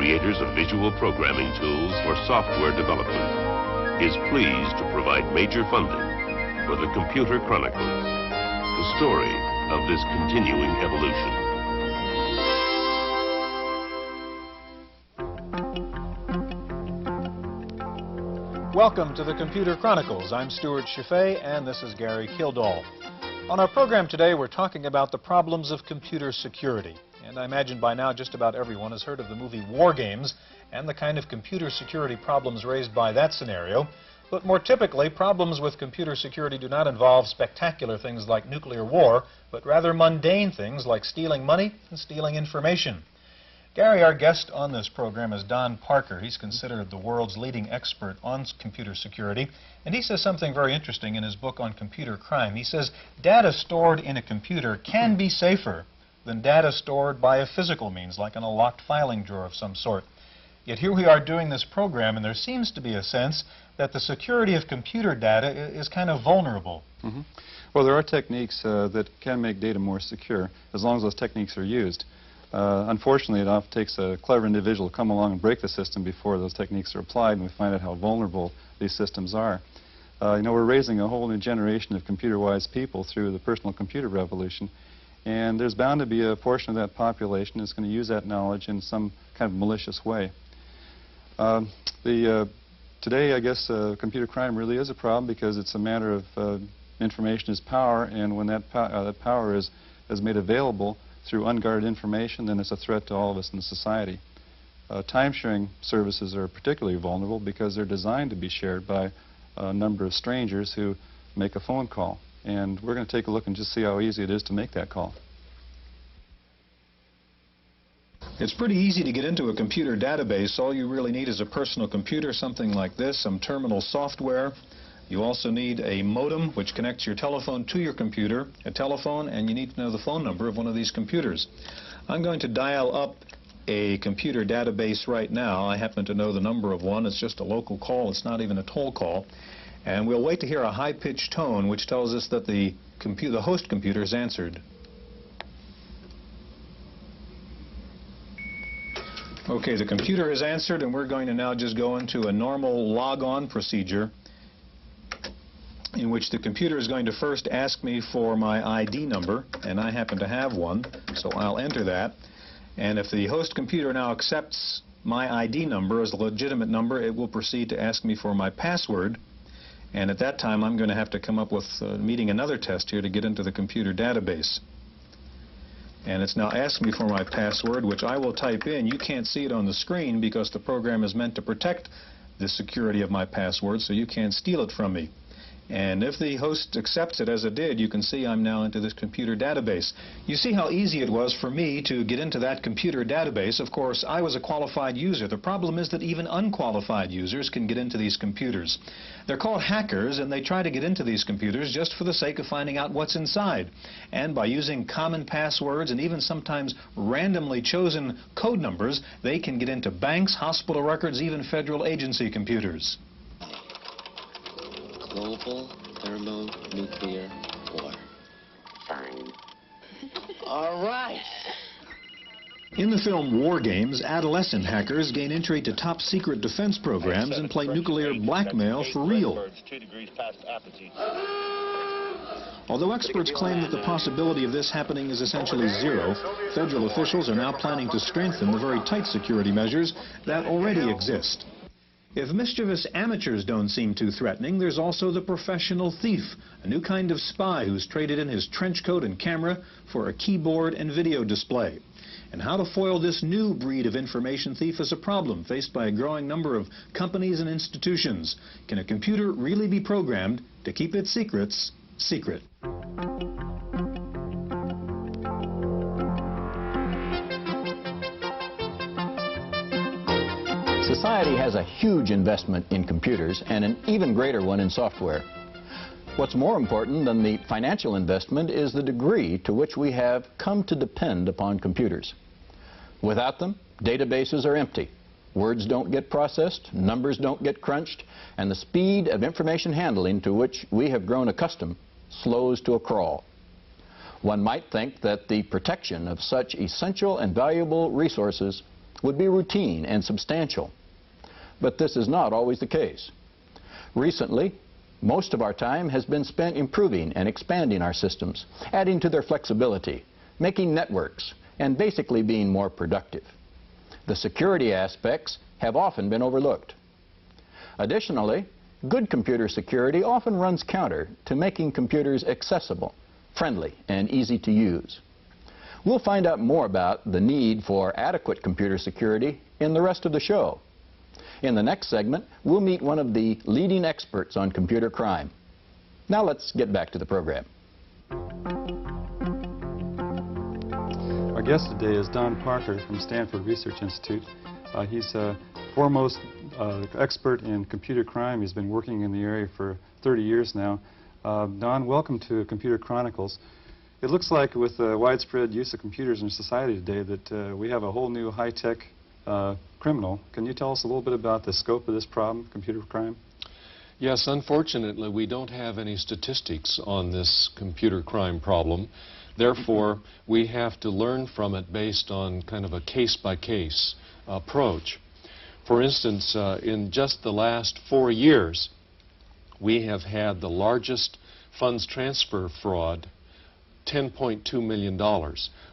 creators of visual programming tools for software development, is pleased to provide major funding for the Computer Chronicles, the story of this continuing evolution. Welcome to the Computer Chronicles. I'm Stuart Chaffee, and this is Gary Kildall. On our program today, we're talking about the problems of computer security. And I imagine by now just about everyone has heard of the movie War Games and the kind of computer security problems raised by that scenario. But more typically, problems with computer security do not involve spectacular things like nuclear war, but rather mundane things like stealing money and stealing information. Gary, our guest on this program is Donn Parker. He's considered the world's leading expert on computer security, and he says something very interesting in his book on computer crime. He says data stored in a computer can be safer than data stored by a physical means, like in a locked filing drawer of some sort. Yet here we are doing this program, and there seems to be a sense that the security of computer data is kind of vulnerable. Well, there are techniques that can make data more secure, as long as those techniques are used. Unfortunately, it often takes a clever individual to come along and break the system before those techniques are applied, and we find out how vulnerable these systems are. You know, we're raising a whole new generation of computer-wise people through the personal computer revolution, and there's bound to be a portion of that population that's going to use that knowledge in some kind of malicious way. Today, I guess, computer crime really is a problem because it's a matter of information is power, and when that power is made available through unguarded information, then it's a threat to all of us in society. Time-sharing services are particularly vulnerable because they're designed to be shared by a number of strangers who make a phone call. And we're going to take a look and just see how easy it is to make that call. It's pretty easy to get into a computer database. All you really need is a personal computer, something like this, some terminal software. You also need a modem which connects your telephone to your computer, a telephone, and you need to know the phone number of one of these computers. I'm going to dial up a computer database right now. I happen to know the number of one. It's just a local call. It's not even a toll call. And we'll wait to hear a high-pitched tone which tells us that the host computer has answered. Okay, the computer has answered, and we're going to now just go into a normal log-on procedure in which the computer is going to first ask me for my ID number, and I happen to have one, so I'll enter that. And if the host computer now accepts my ID number as a legitimate number, it will proceed to ask me for my password. And at that time, I'm going to have to come up with meeting another test here to get into the computer database. And it's now asking me for my password, which I will type in. You can't see it on the screen because the program is meant to protect the security of my password, so you can't steal it from me. And if the host accepts it as it did, you can see I'm now into this computer database. You see how easy it was for me to get into that computer database. Of course, I was a qualified user. The problem is that even unqualified users can get into these computers. They're called hackers, and they try to get into these computers just for the sake of finding out what's inside. And by using common passwords and even sometimes randomly chosen code numbers, they can get into banks, hospital records, even federal agency computers. Global thermonuclear war. Fine. All right. In the film War Games, adolescent hackers gain entry to top-secret defense programs and play nuclear blackmail for real. Although experts claim that the possibility of this happening is essentially zero, federal officials are now planning to strengthen the very tight security measures that already exist. If mischievous amateurs don't seem too threatening, there's also the professional thief, a new kind of spy who's traded in his trench coat and camera for a keyboard and video display. And how to foil this new breed of information thief is a problem faced by a growing number of companies and institutions. Can a computer really be programmed to keep its secrets secret? Society has a huge investment in computers and an even greater one in software. What's more important than the financial investment is the degree to which we have come to depend upon computers. Without them, databases are empty. Words don't get processed, numbers don't get crunched, and the speed of information handling to which we have grown accustomed slows to a crawl. One might think that the protection of such essential and valuable resources would be routine and substantial. But this is not always the case. Recently, most of our time has been spent improving and expanding our systems, adding to their flexibility, making networks, and basically being more productive. The security aspects have often been overlooked. Additionally, good computer security often runs counter to making computers accessible, friendly, and easy to use. We'll find out more about the need for adequate computer security in the rest of the show. In the next segment, we'll meet one of the leading experts on computer crime. Now let's get back to the program. Our guest today is Don Parker from Stanford Research Institute. He's a foremost expert in computer crime. He's been working in the area for 30 years now. Don, welcome to Computer Chronicles. It looks like with the widespread use of computers in society today that we have a whole new high-tech criminal. Can you tell us a little bit about the scope of this problem, computer crime? Yes, unfortunately, we don't have any statistics on this computer crime problem. Therefore, we have to learn from it based on kind of a case-by-case approach. For instance, in just the last 4 years, we have had the largest funds transfer fraud, $10.2 million.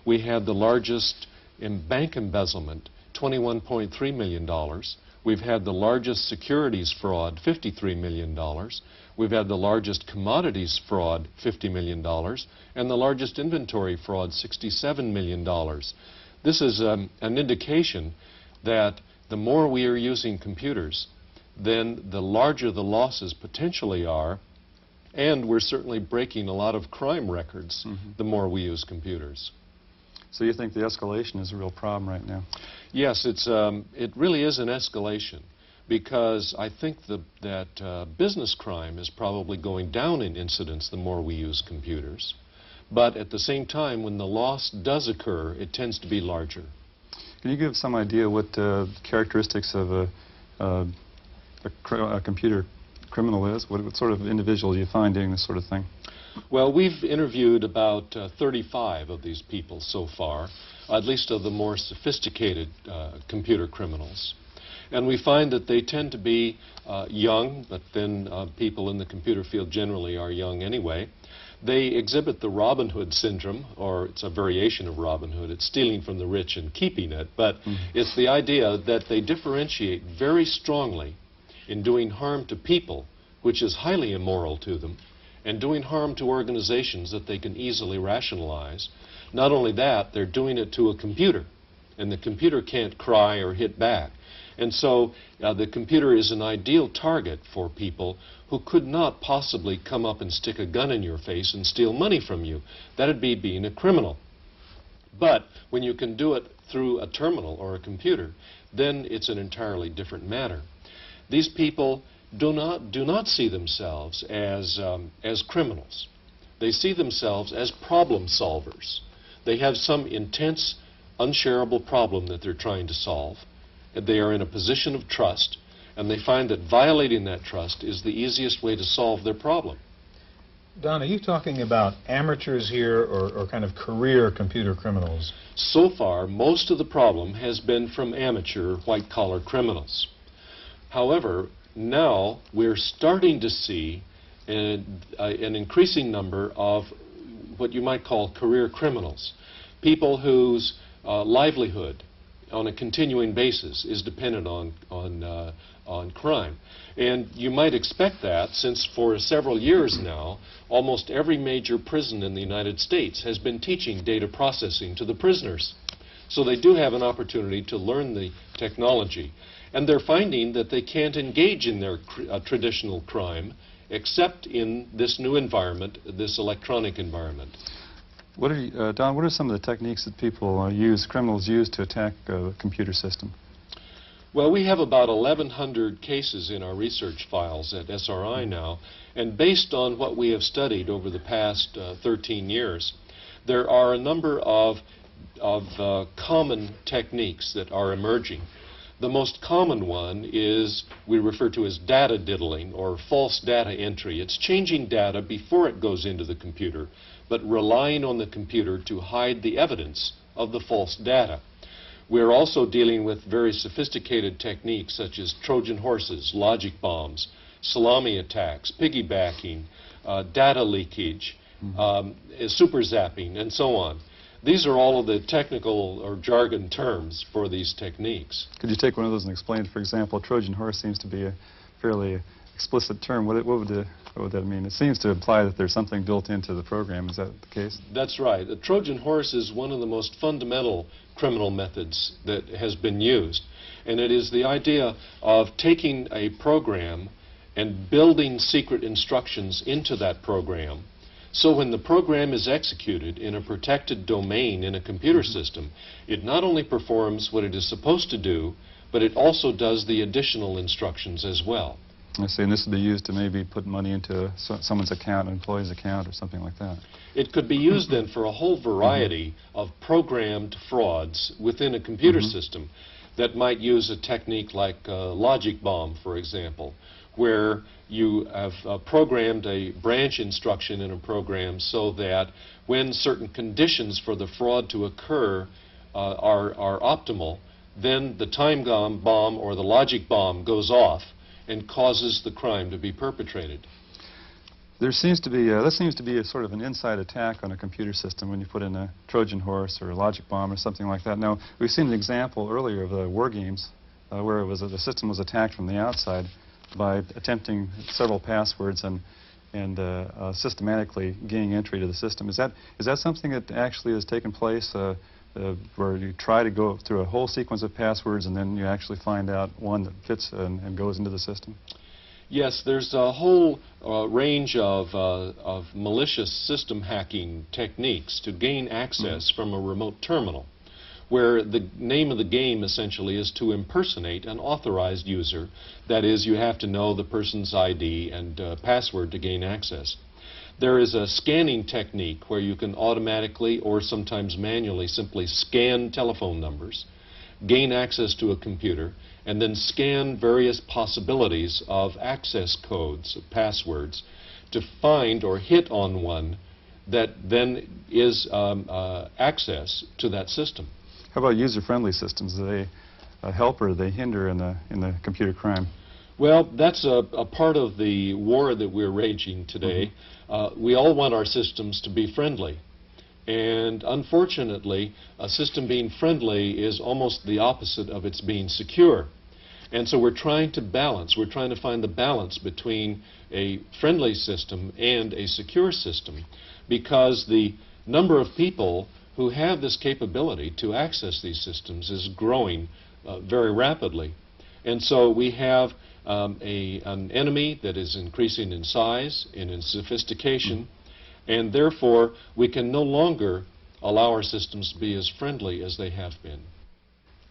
We had the largest in bank embezzlement, $21.3 million. We've had the largest securities fraud, $53 million. We've had the largest commodities fraud, $50 million, and the largest inventory fraud, $67 million. This is an indication that the more we are using computers, then the larger the losses potentially are, and we're certainly breaking a lot of crime records the more we use computers. So you think the escalation is a real problem right now? Yes, it really is an escalation, because I think that business crime is probably going down in incidence the more we use computers. But at the same time, when the loss does occur, it tends to be larger. Can you give some idea what characteristics of a computer criminal is? What sort of individual do you find doing this sort of thing? Well, we've interviewed about 35 of these people so far, at least of the more sophisticated computer criminals. And we find that they tend to be young, but then people in the computer field generally are young anyway. They exhibit the Robin Hood syndrome, or it's a variation of Robin Hood. It's stealing from the rich and keeping it, but it's the idea that they differentiate very strongly in doing harm to people, which is highly immoral to them, and doing harm to organizations that they can easily rationalize. Not only that, they're doing it to a computer, and the computer can't cry or hit back. And so the computer is an ideal target for people who could not possibly come up and stick a gun in your face and steal money from you. That'd be being a criminal. But when you can do it through a terminal or a computer, then it's an entirely different matter. These people do not see themselves as criminals. They see themselves as problem solvers. They have some intense, unshareable problem that they're trying to solve. They are in a position of trust, and they find that violating that trust is the easiest way to solve their problem. Don, are you talking about amateurs here or kind of career computer criminals? So far, most of the problem has been from amateur white-collar criminals. However, now we're starting to see an increasing number of what you might call career criminals, people whose livelihood on a continuing basis is dependent on crime. And you might expect that, since for several years now, almost every major prison in the United States has been teaching data processing to the prisoners. So they do have an opportunity to learn the technology. And they're finding that they can't engage in their traditional crime except in this new environment, this electronic environment. Don, what are some of the techniques that criminals use to attack a computer system? Well, we have about 1,100 cases in our research files at SRI now, and based on what we have studied over the past 13 years, there are a number of common techniques that are emerging. The most common one is we refer to as data diddling, or false data entry. It's changing data before it goes into the computer, but relying on the computer to hide the evidence of the false data. We're also dealing with very sophisticated techniques such as Trojan horses, logic bombs, salami attacks, piggybacking, data leakage, super zapping, and so on. These are all of the technical or jargon terms for these techniques. Could you take one of those and explain? For example, Trojan horse seems to be a fairly explicit term. What would that mean? It seems to imply that there's something built into the program. Is that the case? That's right. The Trojan horse is one of the most fundamental criminal methods that has been used. And it is the idea of taking a program and building secret instructions into that program. So when the program is executed in a protected domain in a computer system, it not only performs what it is supposed to do, but it also does the additional instructions as well. I see, and this would be used to maybe put money into someone's account, an employee's account, or something like that. It could be used then for a whole variety of programmed frauds within a computer system that might use a technique like logic bomb, for example, where you have programmed a branch instruction in a program so that when certain conditions for the fraud to occur are optimal, then the time bomb or the logic bomb goes off and causes the crime to be perpetrated. There seems to be, this seems to be a sort of an inside attack on a computer system when you put in a Trojan horse or a logic bomb or something like that. Now, we've seen an example earlier of war games where it was the system was attacked from the outside by attempting several passwords and systematically gaining entry to the system. Is that something that actually has taken place where you try to go through a whole sequence of passwords and then you actually find out one that fits and goes into the system? Yes, there's a whole range of malicious system hacking techniques to gain access from a remote terminal, where the name of the game essentially is to impersonate an authorized user. That is, you have to know the person's ID and password to gain access. There is a scanning technique where you can automatically or sometimes manually simply scan telephone numbers, gain access to a computer, and then scan various possibilities of access codes, passwords, to find or hit on one that then is access to that system. How about user-friendly systems? Do they help or do they hinder in the computer crime? Well, that's a part of the war that we're raging today. We all want our systems to be friendly. And unfortunately, a system being friendly is almost the opposite of its being secure. And so we're trying to find the balance between a friendly system and a secure system, because the number of people who have this capability to access these systems is growing very rapidly. And so we have an enemy that is increasing in size and in sophistication, and therefore we can no longer allow our systems to be as friendly as they have been.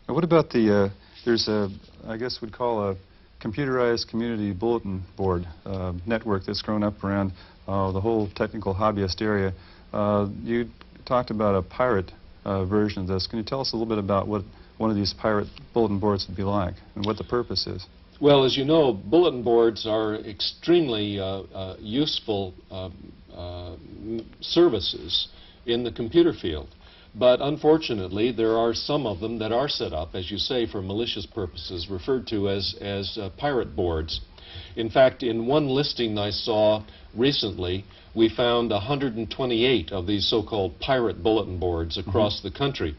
Now, what about there's I guess we'd call a computerized community bulletin board network that's grown up around the whole technical hobbyist area. You talked about a pirate version of this. Can you tell us a little bit about what one of these pirate bulletin boards would be like and what the purpose is? Well, as you know, bulletin boards are extremely useful services in the computer field. But unfortunately, there are some of them that are set up, as you say, for malicious purposes, referred to as pirate boards. In fact, in one listing I saw recently, we found 128 of these so-called pirate bulletin boards across the country.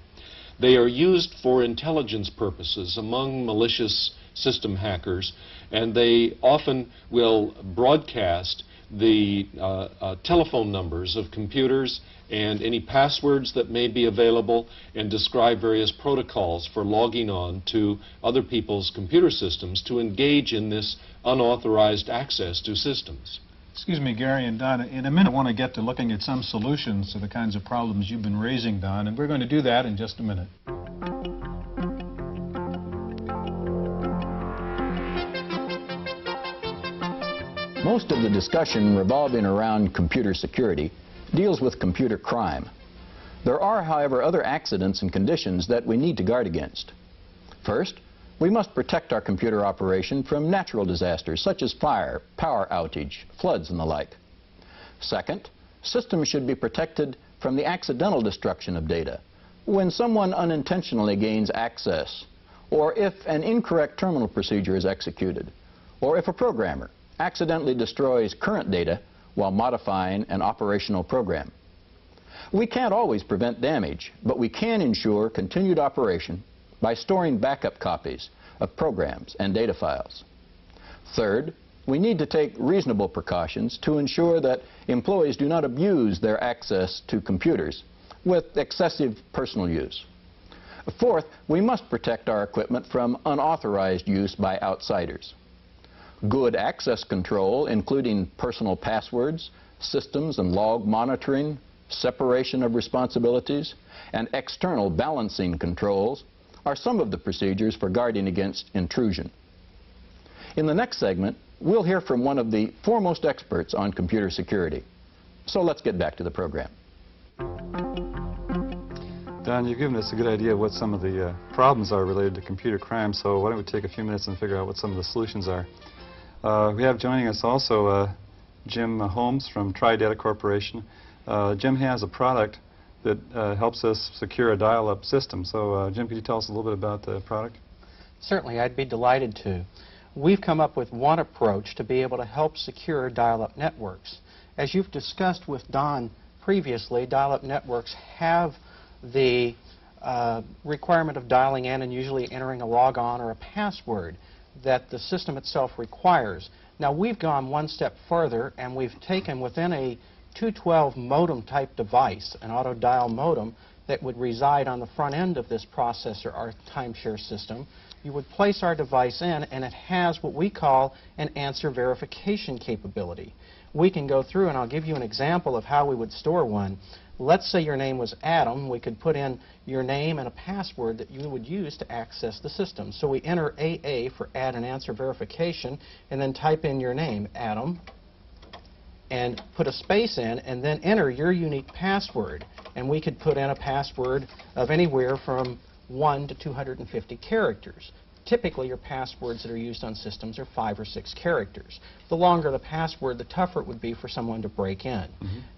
They are used for intelligence purposes among malicious system hackers, and they often will broadcast the telephone numbers of computers and any passwords that may be available, and describe various protocols for logging on to other people's computer systems to engage in this unauthorized access to systems. Excuse me, Gary and Don, in a minute I want to get to looking at some solutions to the kinds of problems you've been raising, Don, and we're going to do that in just a minute. Most of the discussion revolving around computer security deals with computer crime. There are, however, other accidents and conditions that we need to guard against. First, we must protect our computer operation from natural disasters such as fire, power outage, floods, and the like. Second, systems should be protected from the accidental destruction of data, When someone unintentionally gains access, or if an incorrect terminal procedure is executed, or if a programmer accidentally destroys current data while modifying an operational program. We can't always prevent damage, but we can ensure continued operation by storing backup copies of programs and data files. Third, we need to take reasonable precautions to ensure that employees do not abuse their access to computers with excessive personal use. Fourth, we must protect our equipment from unauthorized use by outsiders. Good access control, including personal passwords, systems and log monitoring, separation of responsibilities, and external balancing controls are some of the procedures for guarding against intrusion. In the next segment, we'll hear from one of the foremost experts on computer security. So let's get back to the program. Don, you've given us a good idea of what some of the problems are related to computer crime, so why don't we take a few minutes and figure out what some of the solutions are. We have joining us also Jim Holmes from Tri-Data Corporation. Jim has a product that helps us secure a dial-up system. So Jim, could you tell us a little bit about the product? Certainly, I'd be delighted to. We've come up with one approach to be able to help secure dial-up networks. As you've discussed with Donn previously, dial-up networks have the requirement of dialing in and usually entering a logon or a password that the system itself requires. Now, we've gone one step further, and we've taken within a 212 modem type device, an auto dial modem that would reside on the front end of this processor, our timeshare system. You would place our device in, and it has what we call an answer verification capability. We can go through, and I'll give you an example of how we would store one. Let's say your name was Adam. We could put in your name and a password that you would use to access the system. So we enter AA for add and answer verification, and then type in your name, Adam, and put a space in, and then enter your unique password. And we could put in a password of anywhere from 1 to 250 characters. Typically, your passwords that are used on systems are 5 or 6 characters. The longer the password, the tougher it would be for someone to break in.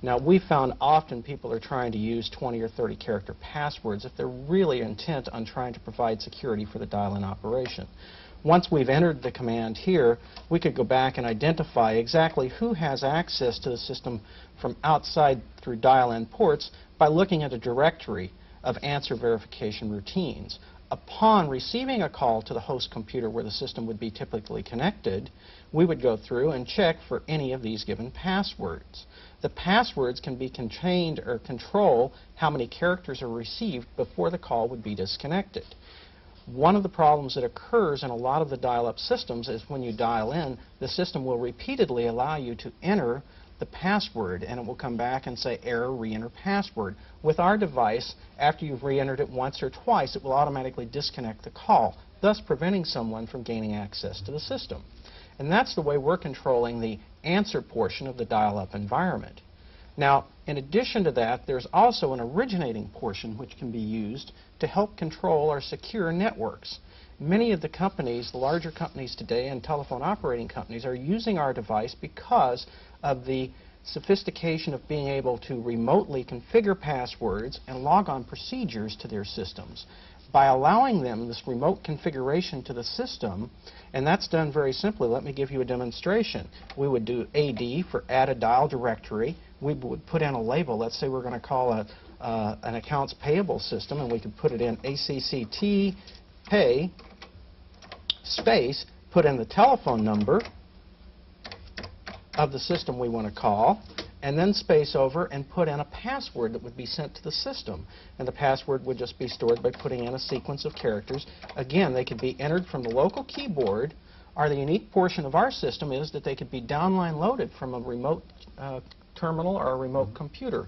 Now, we found often people are trying to use 20 or 30 character passwords if they're really intent on trying to provide security for the dial-in operation. Once we've entered the command here, we could go back and identify exactly who has access to the system from outside through dial-in ports by looking at a directory of answer verification routines. Upon receiving a call to the host computer where the system would be typically connected, we would go through and check for any of these given passwords. The passwords can be contained or control how many characters are received before the call would be disconnected. One of the problems that occurs in a lot of the dial-up systems is when you dial in, the system will repeatedly allow you to enter the password, and it will come back and say error, re-enter password. With our device, after you've re-entered it once or twice, it will automatically disconnect the call, thus preventing someone from gaining access to the system. And that's the way we're controlling the answer portion of the dial-up environment. Now, in addition to that, there's also an originating portion which can be used to help control our secure networks. Many of the companies, the larger companies today and telephone operating companies, are using our device because of the sophistication of being able to remotely configure passwords and log on procedures to their systems. By allowing them this remote configuration to the system, and that's done very simply. Let me give you a demonstration. We would do AD for add a dial directory. We would put in a label. Let's say we're going to call an accounts payable system, and we could put it in ACCT pay space, put in the telephone number of the system we want to call, and then space over and put in a password that would be sent to the system. And the password would just be stored by putting in a sequence of characters. Again, they could be entered from the local keyboard, or the unique portion of our system is that they could be downline loaded from a remote terminal or a remote computer.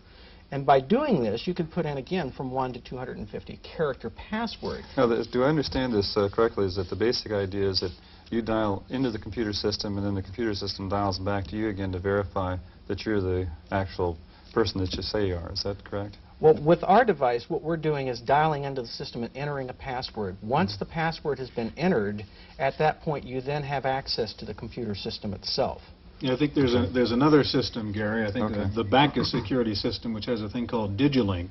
And by doing this, you could put in, again, from 1 to 250 character password. Now, do I understand this correctly, is that the basic idea is that you dial into the computer system, and then the computer system dials back to you again to verify that you're the actual person that you say you are. Is that correct? Well, with our device, what we're doing is dialing into the system and entering a password. Once the password has been entered, at that point, you then have access to the computer system itself. Yeah, I think there's another system, Gary. I think the backup security system, which has a thing called Digi-Link.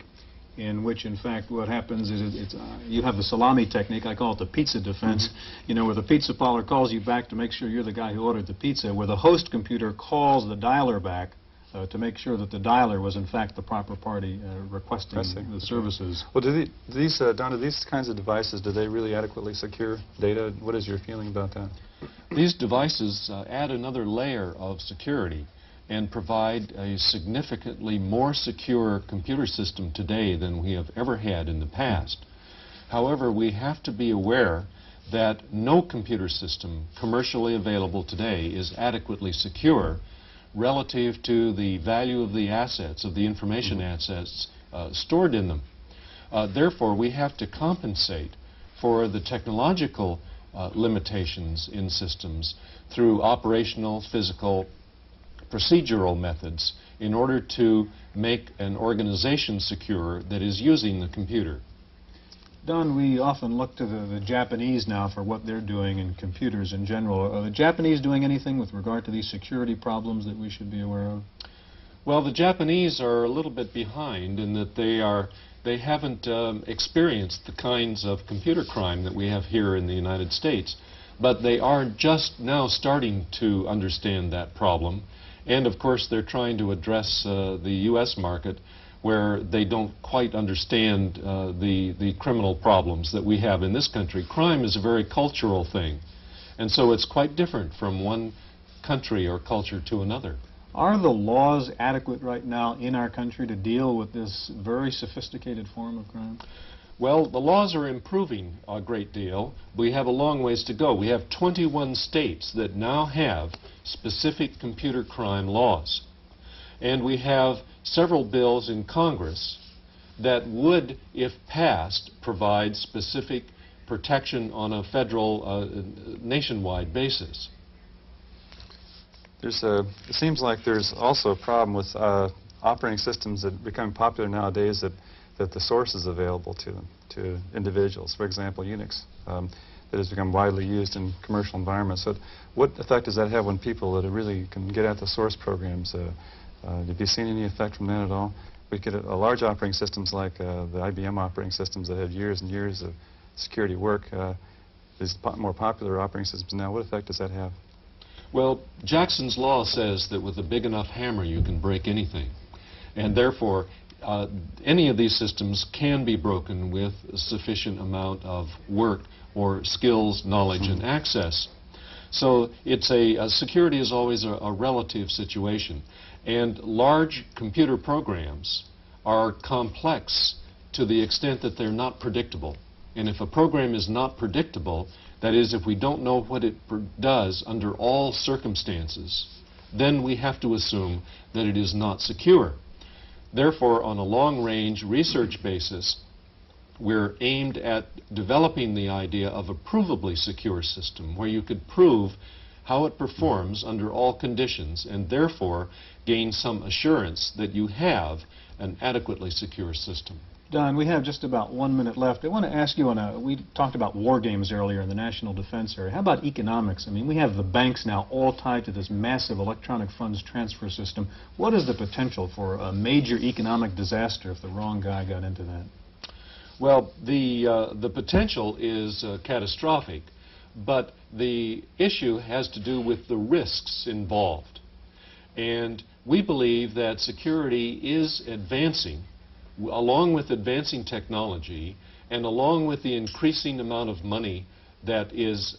in which, in fact, what happens is you have the salami technique. I call it the pizza defense, you know, where the pizza parlor calls you back to make sure you're the guy who ordered the pizza, where the host computer calls the dialer back to make sure that the dialer was, in fact, the proper party requesting the services. Well, Don, do these kinds of devices, do they really adequately secure data? What is your feeling about that? These devices add another layer of security and provide a significantly more secure computer system today than we have ever had in the past. However, we have to be aware that no computer system commercially available today is adequately secure relative to the value of the assets, of the information assets stored in them. Therefore, we have to compensate for the technological limitations in systems through operational, physical, procedural methods in order to make an organization secure that is using the computer. Don, we often look to the Japanese now for what they're doing in computers in general. Are the Japanese doing anything with regard to these security problems that we should be aware of? Well, the Japanese are a little bit behind in that they haven't experienced the kinds of computer crime that we have here in the United States. But they are just now starting to understand that problem. And, of course, they're trying to address the U.S. market where they don't quite understand the criminal problems that we have in this country. Crime is a very cultural thing, and so it's quite different from one country or culture to another. Are the laws adequate right now in our country to deal with this very sophisticated form of crime? Well, the laws are improving a great deal. We have a long ways to go. We have 21 states that now have specific computer crime laws. And we have several bills in Congress that would, if passed, provide specific protection on a federal, nationwide basis. It seems like there's also a problem with operating systems that become popular nowadays that the source is available to them, to individuals. For example, Unix, that has become widely used in commercial environments. So what effect does that have on people that really can get at the source programs? Have you seen any effect from that at all? We get large operating systems like the IBM operating systems that have years and years of security work. These more popular operating systems now, what effect does that have? Well, Jackson's law says that with a big enough hammer you can break anything. And therefore, any of these systems can be broken with a sufficient amount of work or skills, knowledge, and access. So it's security is always a relative situation. And large computer programs are complex to the extent that they're not predictable. And if a program is not predictable, that is, if we don't know what it does under all circumstances, then we have to assume that it is not secure. Therefore, on a long-range research basis, we're aimed at developing the idea of a provably secure system where you could prove how it performs under all conditions and therefore gain some assurance that you have an adequately secure system. Don, we have just about 1 minute left. I want to ask you we talked about war games earlier in the national defense area. How about economics? I mean, we have the banks now all tied to this massive electronic funds transfer system. What is the potential for a major economic disaster if the wrong guy got into that? Well, the potential is catastrophic, but the issue has to do with the risks involved. And we believe that security is advancing along with advancing technology and along with the increasing amount of money that is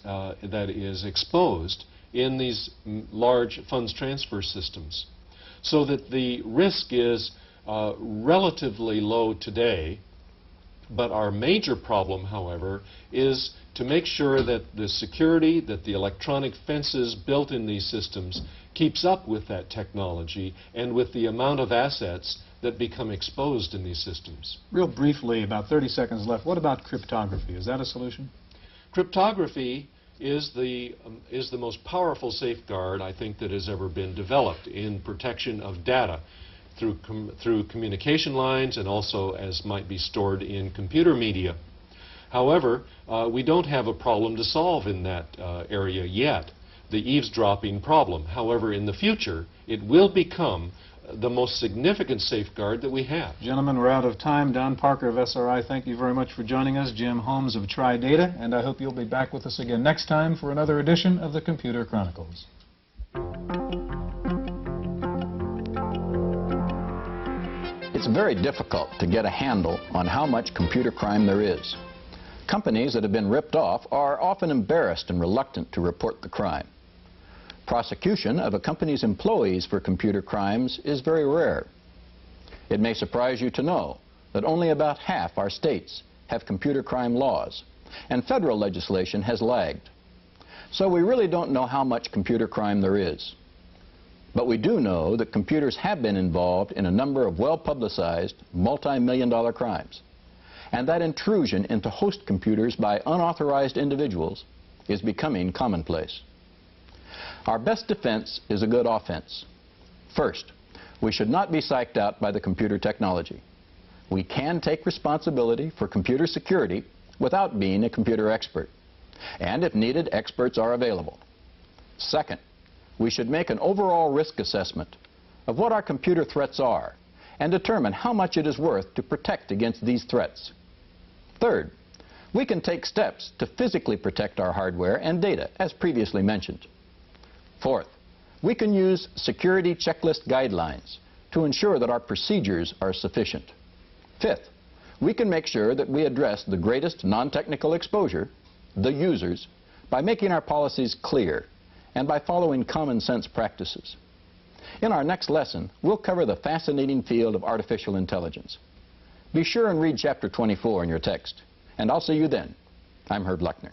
exposed in these large funds transfer systems. So that the risk is relatively low today, but our major problem, however, is to make sure that the security, that the electronic fences built in these systems keeps up with that technology and with the amount of assets that become exposed in these systems. Real briefly, about 30 seconds left, what about cryptography? Is that a solution? Cryptography is the most powerful safeguard, I think, that has ever been developed in protection of data through communication lines and also as might be stored in computer media. However, we don't have a problem to solve in that area yet, the eavesdropping problem. However, in the future, it will become the most significant safeguard that we have. Gentlemen, we're out of time. Don Parker of SRI, thank you very much for joining us. Jim Holmes of Tri-Data, and I hope you'll be back with us again next time for another edition of the Computer Chronicles. It's very difficult to get a handle on how much computer crime there is. Companies that have been ripped off are often embarrassed and reluctant to report the crime. Prosecution of a company's employees for computer crimes is very rare. It may surprise you to know that only about half our states have computer crime laws, and federal legislation has lagged. So we really don't know how much computer crime there is. But we do know that computers have been involved in a number of well-publicized, multi-million-dollar crimes, and that intrusion into host computers by unauthorized individuals is becoming commonplace. Our best defense is a good offense. First, we should not be psyched out by the computer technology. We can take responsibility for computer security without being a computer expert. And if needed, experts are available. Second, we should make an overall risk assessment of what our computer threats are and determine how much it is worth to protect against these threats. Third, we can take steps to physically protect our hardware and data, as previously mentioned. Fourth, we can use security checklist guidelines to ensure that our procedures are sufficient. Fifth, we can make sure that we address the greatest non-technical exposure, the users, by making our policies clear and by following common sense practices. In our next lesson, we'll cover the fascinating field of artificial intelligence. Be sure and read Chapter 24 in your text, and I'll see you then. I'm Herb Luckner.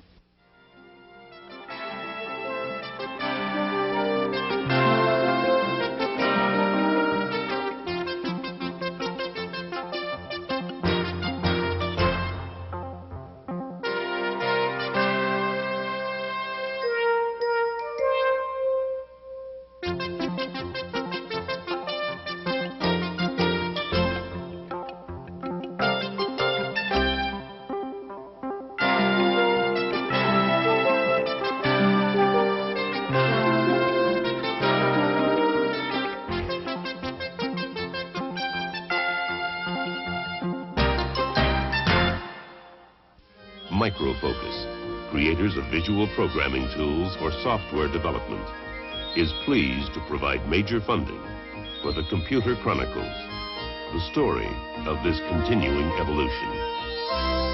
Microfocus, creators of visual programming tools for software development, is pleased to provide major funding for the Computer Chronicles, the story of this continuing evolution.